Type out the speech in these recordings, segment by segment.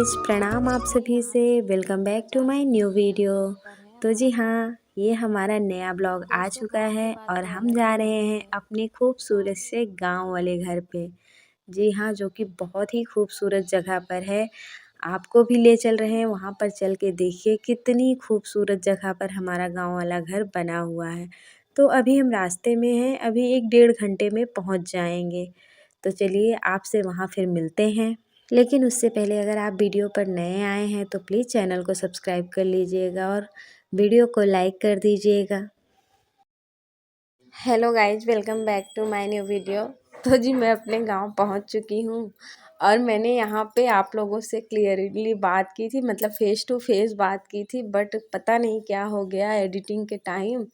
Guys, प्रणाम आप सभी से। Welcome back to my new video. तो जी हाँ, ये हमारा नया ब्लॉग आ चुका है और हम जा रहे हैं अपने खूबसूरत से गांव वाले घर पे। जी हाँ, जो कि बहुत ही खूबसूरत जगह पर है। आपको भी ले चल रहे हैं, वहाँ पर चल के देखिए कितनी खूबसूरत जगह पर हमारा गांव वाला घर बना हुआ है। तो अभी हम रास्ते में हैं, अभी 1 डेढ़ घंटे में पहुँच जाएंगे। तो चलिए आपसे वहाँ फिर मिलते हैं। लेकिन उससे पहले अगर आप वीडियो पर नए आए हैं तो प्लीज़ चैनल को सब्सक्राइब कर लीजिएगा और वीडियो को लाइक कर दीजिएगा। Hello guys, welcome back to my new video. तो जी मैं अपने गांव पहुंच चुकी हूं और मैंने यहां पे आप लोगों से क्लियरली बात की थी, मतलब फेस टू फेस बात की थी, बट पता नहीं क्या हो गया एडिटिंग के टाइम।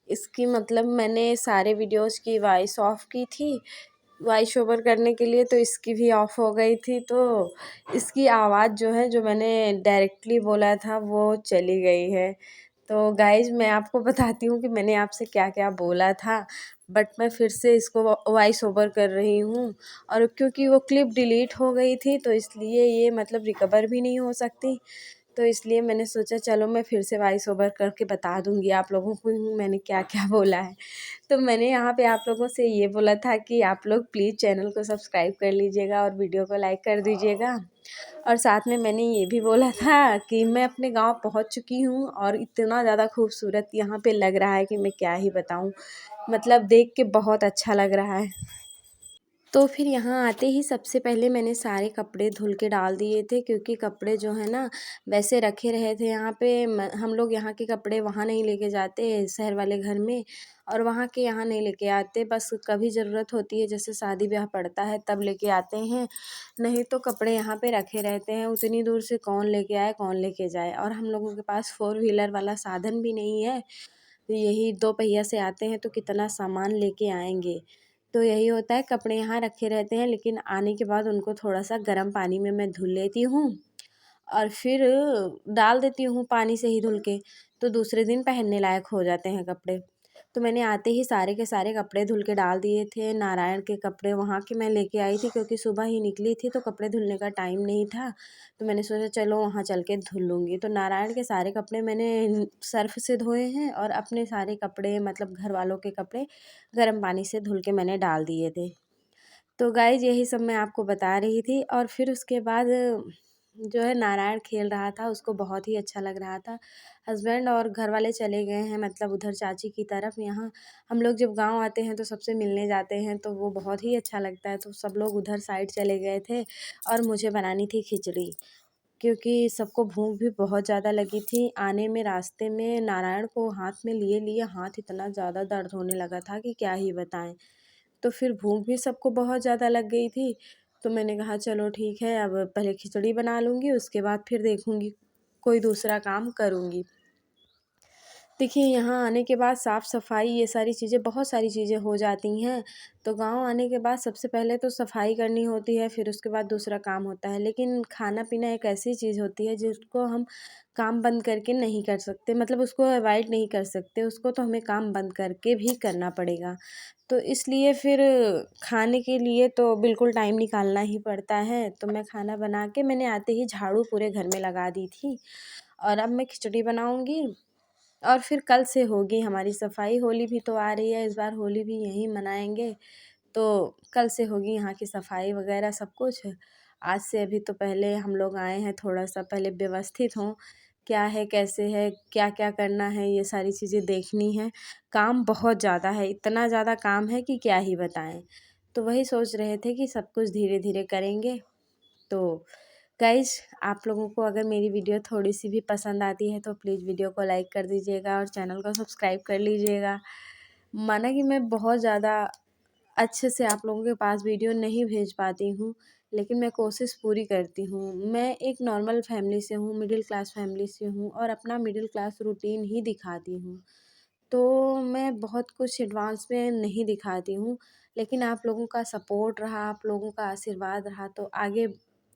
इसकी मतलब मैंने सारे वीडियोस की वॉइस ऑफ की थी वॉइस ओवर करने के लिए, तो इसकी भी ऑफ हो गई थी। तो इसकी आवाज़ जो है, जो मैंने डायरेक्टली बोला था, वो चली गई है। तो गाइज मैं आपको बताती हूँ कि मैंने आपसे क्या क्या बोला था, बट मैं फिर से इसको वॉइस ओवर कर रही हूँ। और क्योंकि वो क्लिप डिलीट हो गई थी तो इसलिए ये मतलब रिकवर भी नहीं हो सकती। तो इसलिए मैंने सोचा चलो मैं फिर से वॉइस ओवर करके बता दूँगी आप लोगों को मैंने क्या क्या बोला है। तो मैंने यहाँ पे आप लोगों से ये बोला था कि आप लोग प्लीज़ चैनल को सब्सक्राइब कर लीजिएगा और वीडियो को लाइक कर दीजिएगा। और साथ में मैंने ये भी बोला था कि मैं अपने गांव पहुंच चुकी हूँ और इतना ज़्यादा खूबसूरत यहाँ पे लग रहा है कि मैं क्या ही बताऊँ। मतलब देख के बहुत अच्छा लग रहा है। तो फिर यहाँ आते ही सबसे पहले मैंने सारे कपड़े धुल के डाल दिए थे, क्योंकि कपड़े जो है ना वैसे रखे रहे थे यहाँ पे। हम लोग यहाँ के कपड़े वहाँ नहीं लेके जाते शहर वाले घर में, और वहाँ के यहाँ नहीं लेके आते। बस कभी ज़रूरत होती है, जैसे शादी ब्याह पड़ता है तब लेके आते हैं, नहीं तो कपड़े यहाँ पे रखे रहते हैं। उतनी दूर से कौन लेके आए कौन लेके जाए, और हम लोगों के पास 4 व्हीलर वाला साधन भी नहीं है। तो यही 2 पहिया से आते हैं तो कितना सामान लेके आएंगे। तो यही होता है, कपड़े यहाँ रखे रहते हैं, लेकिन आने के बाद उनको थोड़ा सा गर्म पानी में मैं धुल लेती हूँ और फिर डाल देती हूँ पानी से ही धुल के। तो दूसरे दिन पहनने लायक हो जाते हैं कपड़े। तो मैंने आते ही सारे के सारे कपड़े धुल के डाल दिए थे। नारायण के कपड़े वहाँ के मैं लेके आई थी, क्योंकि सुबह ही निकली थी तो कपड़े धुलने का टाइम नहीं था। तो मैंने सोचा चलो वहाँ चल के धुल लूँगी। तो नारायण के सारे कपड़े मैंने सर्फ़ से धोए हैं और अपने सारे कपड़े, मतलब घर वालों के कपड़े, गर्म पानी से धुल के मैंने डाल दिए थे। तो गाइज़ यही सब मैं आपको बता रही थी। और फिर उसके बाद जो है नारायण खेल रहा था, उसको बहुत ही अच्छा लग रहा था। हस्बैंड और घर वाले चले गए हैं, मतलब उधर चाची की तरफ। यहाँ हम लोग जब गांव आते हैं तो सबसे मिलने जाते हैं, तो वो बहुत ही अच्छा लगता है। तो सब लोग उधर साइड चले गए थे और मुझे बनानी थी खिचड़ी, क्योंकि सबको भूख भी बहुत ज़्यादा लगी थी। आने में रास्ते में नारायण को हाथ में लिए लिए हाथ इतना ज़्यादा दर्द होने लगा था कि क्या ही बताएं। तो फिर भूख भी सबको बहुत ज़्यादा लग गई थी। तो मैंने कहा चलो ठीक है, अब पहले खिचड़ी बना लूँगी, उसके बाद फिर देखूँगी कोई दूसरा काम करूँगी। देखिए यहाँ आने के बाद साफ़ सफाई ये सारी चीज़ें, बहुत सारी चीज़ें हो जाती हैं। तो गाँव आने के बाद सबसे पहले तो सफाई करनी होती है, फिर उसके बाद दूसरा काम होता है। लेकिन खाना पीना एक ऐसी चीज़ होती है जिसको हम काम बंद करके नहीं कर सकते, मतलब उसको अवॉइड नहीं कर सकते, उसको तो हमें काम बंद करके भी करना पड़ेगा। तो इसलिए फिर खाने के लिए तो बिल्कुल टाइम निकालना ही पड़ता है। तो मैं खाना बना के मैंने आते ही झाड़ू पूरे घर में लगा दी थी, और अब मैं खिचड़ी बनाऊँगी और फिर कल से होगी हमारी सफाई। होली भी तो आ रही है, इस बार होली भी यहीं मनाएंगे, तो कल से होगी यहाँ की सफाई वगैरह सब कुछ। आज से अभी तो पहले हम लोग आए हैं, थोड़ा सा पहले व्यवस्थित हों, क्या है कैसे है क्या क्या करना है, ये सारी चीज़ें देखनी है। काम बहुत ज़्यादा है, इतना ज़्यादा काम है कि क्या ही बताएं। तो वही सोच रहे थे कि सब कुछ धीरे धीरे करेंगे। तो गाइज़, आप लोगों को अगर मेरी वीडियो थोड़ी-सी भी पसंद आती है तो प्लीज़ वीडियो को लाइक कर दीजिएगा और चैनल को सब्सक्राइब कर लीजिएगा। माना कि मैं बहुत ज़्यादा अच्छे से आप लोगों के पास वीडियो नहीं भेज पाती हूँ, लेकिन मैं कोशिश पूरी करती हूँ। मैं एक नॉर्मल फैमिली से हूँ, मिडिल क्लास फैमिली से हूँ, और अपना मिडिल क्लास रूटीन ही दिखाती हूँ। तो मैं बहुत कुछ एडवांस में नहीं दिखाती हूँ, लेकिन आप लोगों का सपोर्ट रहा, आप लोगों का आशीर्वाद रहा, तो आगे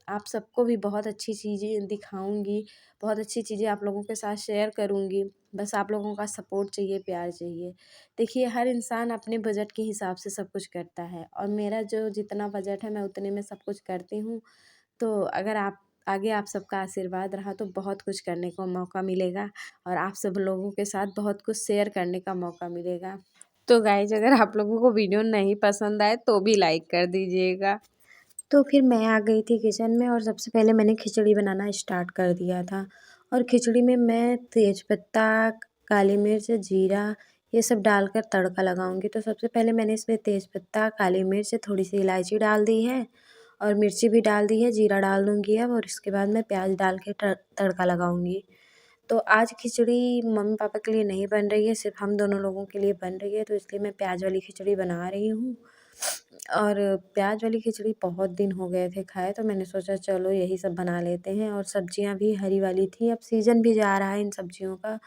आप सबको भी बहुत अच्छी चीज़ें दिखाऊँगी, बहुत अच्छी चीज़ें आप लोगों के साथ शेयर करूँगी। बस आप लोगों का सपोर्ट चाहिए, प्यार चाहिए। देखिए हर इंसान अपने बजट के हिसाब से सब कुछ करता है, और मेरा जो जितना बजट है मैं उतने में सब कुछ करती हूँ। तो अगर आगे आप सबका आशीर्वाद रहा तो बहुत कुछ करने को मौका मिलेगा और आप सब लोगों के साथ बहुत कुछ शेयर करने का मौका मिलेगा। तो गाइज अगर आप लोगों को वीडियो नहीं पसंद आए तो भी लाइक कर दीजिएगा। तो फिर मैं आ गई थी किचन में और सबसे पहले मैंने खिचड़ी बनाना स्टार्ट कर दिया था। और खिचड़ी में मैं तेज़पत्ता, काली मिर्च, जीरा ये सब डालकर तड़का लगाऊंगी। तो सबसे पहले मैंने इसमें तेज़पत्ता, काली मिर्च, थोड़ी सी इलायची डाल दी है और मिर्ची भी डाल दी है, जीरा डाल दूँगी अब और इसके बाद मैं प्याज डाल के तड़का लगाऊंगी। तो आज खिचड़ी मम्मी पापा के लिए नहीं बन रही है, सिर्फ हम दोनों लोगों के लिए बन रही है, तो इसलिए मैं प्याज वाली खिचड़ी बना रही हूँ। और प्याज वाली खिचड़ी बहुत दिन हो गए थे खाए, तो मैंने सोचा चलो यही सब बना लेते हैं। और सब्जियां भी हरी वाली थी, अब सीज़न भी जा रहा है इन सब्जियों का,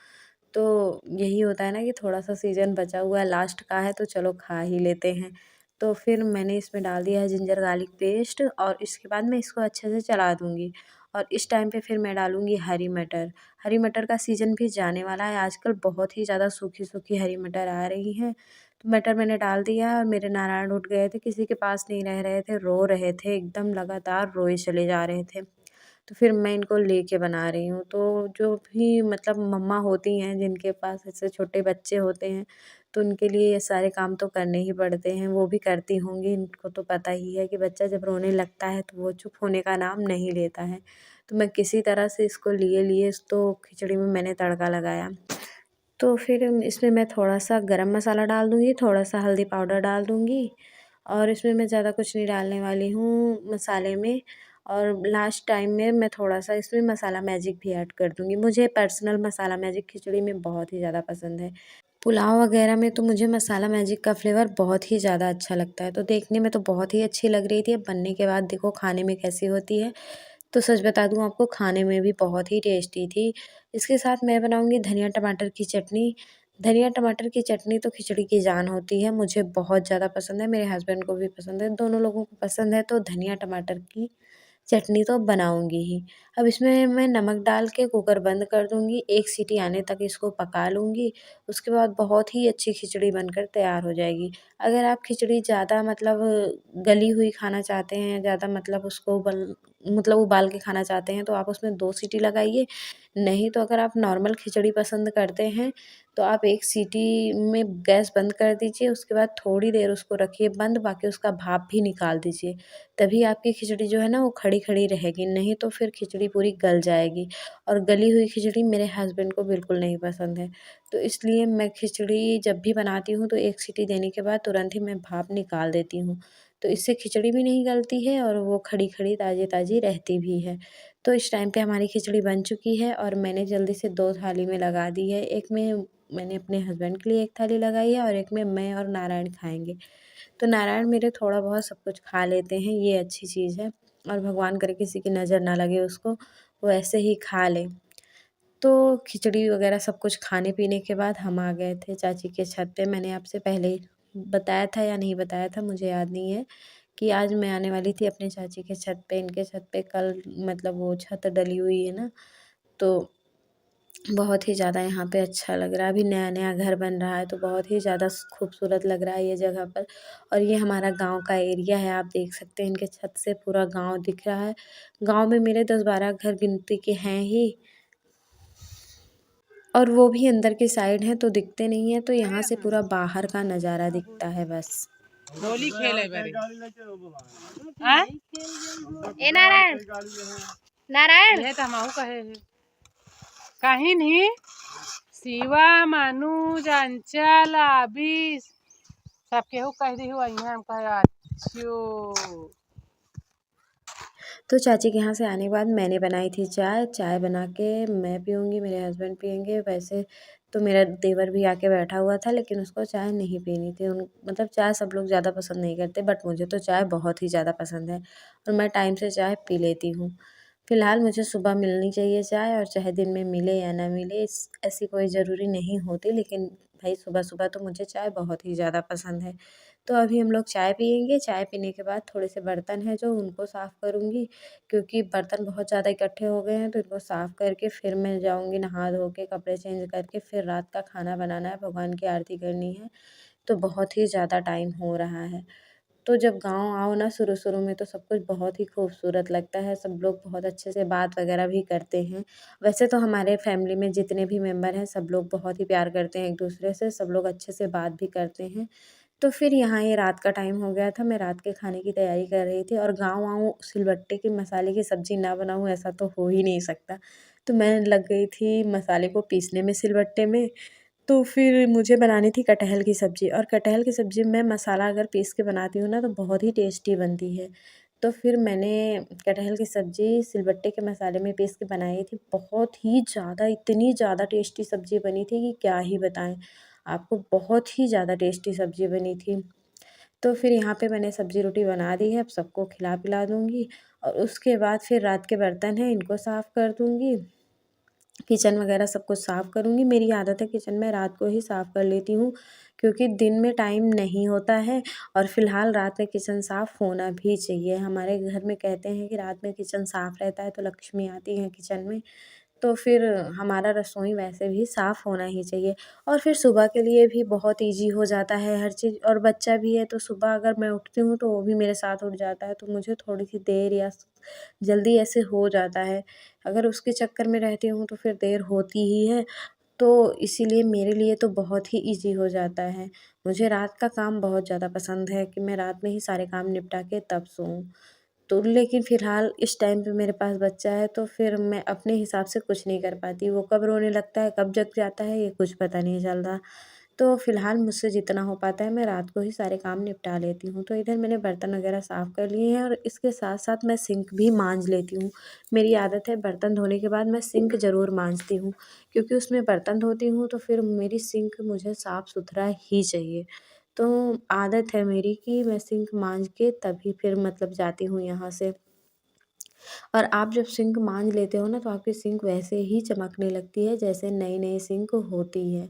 तो यही होता है ना कि थोड़ा सा सीज़न बचा हुआ है, लास्ट का है तो चलो खा ही लेते हैं। तो फिर मैंने इसमें डाल दिया है जिंजर गार्लिक पेस्ट और इसके बाद मैं इसको अच्छे से चला दूँगी। और इस टाइम पे फिर मैं डालूँगी हरी मटर। हरी मटर का सीज़न भी जाने वाला है, आजकल बहुत ही ज़्यादा सूखी सूखी हरी मटर आ रही हैं। तो मटर मैंने डाल दिया और मेरे नारायण उठ गए थे, किसी के पास नहीं रह रहे थे, रो रहे थे, एकदम लगातार रोए चले जा रहे थे। तो फिर मैं इनको लेके बना रही हूँ। तो जो भी मतलब मम्मा होती हैं जिनके पास ऐसे छोटे बच्चे होते हैं, तो उनके लिए ये सारे काम तो करने ही पड़ते हैं, वो भी करती होंगी। इनको तो पता ही है कि बच्चा जब रोने लगता है तो वो चुप होने का नाम नहीं लेता है। तो मैं किसी तरह से इसको लिए लिए तो खिचड़ी में मैंने तड़का लगाया। तो फिर इसमें मैं थोड़ा सा गरम मसाला डाल दूँगी, थोड़ा सा हल्दी पाउडर डाल दूँगी और इसमें मैं ज़्यादा कुछ नहीं डालने वाली हूँ मसाले में। और लास्ट टाइम में मैं थोड़ा सा इसमें मसाला मैजिक भी ऐड कर दूँगी। मुझे पर्सनल मसाला मैजिक खिचड़ी में बहुत ही ज़्यादा पसंद है। पुलाव वगैरह में तो मुझे मसाला मैजिक का फ्लेवर बहुत ही ज़्यादा अच्छा लगता है। तो देखने में तो बहुत ही अच्छी लग रही थी, अब बनने के बाद देखो खाने में कैसी होती है। तो सच बता दूँ आपको, खाने में भी बहुत ही टेस्टी थी। इसके साथ मैं बनाऊँगी धनिया टमाटर की चटनी। धनिया टमाटर की चटनी तो खिचड़ी की जान होती है, मुझे बहुत ज़्यादा पसंद है, मेरे हस्बैंड को भी पसंद है, दोनों लोगों को पसंद है। तो धनिया टमाटर की चटनी तो बनाऊँगी ही। अब इसमें मैं नमक डाल के कुकर बंद कर दूँगी, 1 सीटी आने तक इसको पका लूँगी। उसके बाद बहुत ही अच्छी खिचड़ी बनकर तैयार हो जाएगी। अगर आप खिचड़ी ज़्यादा मतलब गली हुई खाना चाहते हैं, ज़्यादा मतलब उसको उबाल के खाना चाहते हैं तो आप उसमें 2 सीटी लगाइए। नहीं तो अगर आप नॉर्मल खिचड़ी पसंद करते हैं तो आप 1 सीटी में गैस बंद कर दीजिए, उसके बाद थोड़ी देर उसको रखिए बंद, बाकी उसका भाप भी निकाल दीजिए। तभी आपकी खिचड़ी जो है ना वो खड़ी-खड़ी रहेगी, नहीं तो फिर खिचड़ी पूरी गल जाएगी। और गली हुई खिचड़ी मेरे हस्बैंड को बिल्कुल नहीं पसंद है। तो इसलिए मैं खिचड़ी जब भी बनाती हूँ तो 1 सीटी देने के बाद तुरंत ही मैं भाप निकाल देती हूँ। तो इससे खिचड़ी भी नहीं गलती है और वो खड़ी-खड़ी ताज़ी-ताज़ी रहती भी है। तो इस टाइम पे हमारी खिचड़ी बन चुकी है और मैंने जल्दी से 2 थाली में लगा दी है। एक में मैंने अपने हस्बैंड के लिए 1 थाली लगाई है और एक में मैं और नारायण खाएँगे। तो नारायण मेरे थोड़ा बहुत सब कुछ खा लेते हैं, ये अच्छी चीज़ है। और भगवान करे किसी की नज़र ना लगे उसको, वो ऐसे ही खा ले। तो खिचड़ी वगैरह सब कुछ खाने-पीने के बाद हम आ गए थे चाची के छत पे। मैंने आपसे पहले ही बताया था या नहीं बताया था मुझे याद नहीं है कि आज मैं आने वाली थी अपने चाची के छत पे। इनके छत पे कल मतलब वो छत डली हुई है ना, तो बहुत ही ज़्यादा यहाँ पे अच्छा लग रहा है। अभी नया-नया घर बन रहा है तो बहुत ही ज़्यादा खूबसूरत लग रहा है ये जगह पर। और ये हमारा गाँव का एरिया है, आप देख सकते हैं इनके छत से पूरा गाँव दिख रहा है। गाँव में मेरे 10-12 घर गिनती के हैं ही और वो भी अंदर की साइड हैं तो दिखते नहीं हैं, तो यहाँ से पूरा बाहर का नज़ारा दिखता है बस। होली खेले बारे हाँ ए नारायण नारायण ये तो हमहू कहे है कहीं नहीं शिवा मानू अंचल आबिस सब केहू कह दी हुआ हम कहे अच्छो। तो चाची के यहाँ से आने के बाद मैंने बनाई थी चाय। चाय बना के मैं पीऊँगी, मेरे हस्बैंड पिएँगे। वैसे तो मेरा देवर भी आके बैठा हुआ था लेकिन उसको चाय नहीं पीनी थी। मतलब चाय सब लोग ज़्यादा पसंद नहीं करते बट मुझे तो चाय बहुत ही ज़्यादा पसंद है और मैं टाइम से चाय पी लेती हूँ। फ़िलहाल मुझे सुबह मिलनी चाहिए चाय और चाहे दिन में मिले या ना मिले ऐसी कोई ज़रूरी नहीं होती, लेकिन भाई सुबह-सुबह तो मुझे चाय बहुत ही ज़्यादा पसंद है। तो अभी हम लोग चाय पिएँगे, चाय पीने के बाद थोड़े से बर्तन हैं जो उनको साफ़ करूँगी, क्योंकि बर्तन बहुत ज़्यादा इकट्ठे हो गए हैं तो इनको साफ़ करके फिर मैं जाऊँगी नहा धो के कपड़े चेंज करके फिर रात का खाना बनाना है, भगवान की आरती करनी है, तो बहुत ही ज़्यादा टाइम हो रहा है। तो जब गाँव आओ ना शुरू-शुरू में तो सब कुछ बहुत ही खूबसूरत लगता है, सब लोग बहुत अच्छे से बात वगैरह भी करते हैं। वैसे तो हमारे फैमिली में जितने भी मेंबर हैं सब लोग बहुत ही प्यार करते हैं एक-दूसरे से, सब लोग अच्छे से बात भी करते हैं। तो फिर यहाँ ये रात का टाइम हो गया था, मैं रात के खाने की तैयारी कर रही थी और गाँव आऊँ सिलबट्टे के मसाले की सब्ज़ी ना बनाऊँ ऐसा तो हो ही नहीं सकता। तो मैं लग गई थी मसाले को पीसने में सिलबट्टे में। तो फिर मुझे बनानी थी कटहल की सब्ज़ी और कटहल की सब्ज़ी में मसाला अगर पीस के बनाती हूँ ना तो बहुत ही टेस्टी बनती है। तो फिर मैंने कटहल की सब्ज़ी सिलबट्टे के मसाले में पीस के बनाई थी। बहुत ही ज़्यादा इतनी ज़्यादा टेस्टी सब्ज़ी बनी थी कि क्या ही बताएँ आपको, बहुत ही ज़्यादा टेस्टी सब्ज़ी बनी थी। तो फिर यहाँ पे मैंने सब्ज़ी रोटी बना दी है, अब सबको खिला-पिला दूँगी और उसके बाद फिर रात के बर्तन हैं इनको साफ़ कर दूँगी। किचन वगैरह सब कुछ साफ़ करूँगी। मेरी आदत है किचन में रात को ही साफ़ कर लेती हूँ क्योंकि दिन में टाइम नहीं होता है और फ़िलहाल रात में किचन साफ़ होना भी चाहिए। हमारे घर में कहते हैं कि रात में किचन साफ़ रहता है तो लक्ष्मी आती हैं किचन में। तो फिर हमारा रसोई वैसे भी साफ़ होना ही चाहिए और फिर सुबह के लिए भी बहुत ईज़ी हो जाता है हर चीज़ और बच्चा भी है तो सुबह अगर मैं उठती हूँ तो वो भी मेरे साथ उठ जाता है, तो मुझे थोड़ी-सी देर या जल्दी ऐसे हो जाता है। अगर उसके चक्कर में रहती हूँ तो फिर देर होती ही है, तो इसीलिए मेरे लिए तो बहुत ही ईज़ी हो जाता है। मुझे रात का काम बहुत ज़्यादा पसंद है कि मैं रात में ही सारे काम निपटा के तब सोऊँ। तो लेकिन फ़िलहाल इस टाइम पे मेरे पास बच्चा है तो फिर मैं अपने हिसाब से कुछ नहीं कर पाती। वो कब रोने लगता है, कब जग जाता है ये कुछ पता नहीं चलता। तो फ़िलहाल मुझसे जितना हो पाता है मैं रात को ही सारे काम निपटा लेती हूँ। तो इधर मैंने बर्तन वगैरह साफ़ कर लिए हैं और इसके साथ-साथ मैं सिंक भी मांज लेती हूँ। मेरी आदत है बर्तन धोने के बाद मैं सिंक ज़रूर मांजती हूँ क्योंकि उसमें बर्तन धोती हूँ तो फिर मेरी सिंक मुझे साफ़-सुथरा ही चाहिए। तो आदत है मेरी कि मैं सिंक मांज के तभी फिर मतलब जाती हूँ यहाँ से। और आप जब सिंक मांज लेते हो ना तो आपकी सिंक वैसे ही चमकने लगती है जैसे नई-नई सिंक होती है।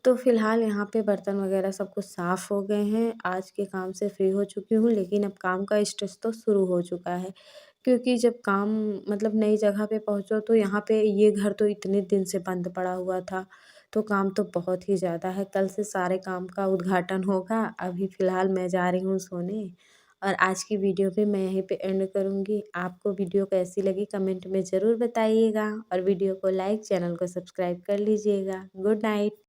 तो फ़िलहाल यहाँ पे बर्तन वगैरह सब कुछ साफ़ हो गए हैं, आज के काम से फ्री हो चुकी हूँ लेकिन अब काम का स्ट्रेस तो शुरू हो चुका है। क्योंकि जब काम मतलब नई जगह पे पहुँचो तो यहाँ पे ये घर तो इतने दिन से बंद पड़ा हुआ था, तो काम तो बहुत ही ज़्यादा है। कल से सारे काम का उद्घाटन होगा, अभी फ़िलहाल मैं जा रही हूँ सोने और आज की वीडियो भी मैं यहीं पे एंड करूँगी। आपको वीडियो कैसी लगी कमेंट में ज़रूर बताइएगा और वीडियो को लाइक, चैनल को सब्सक्राइब कर लीजिएगा। Good night.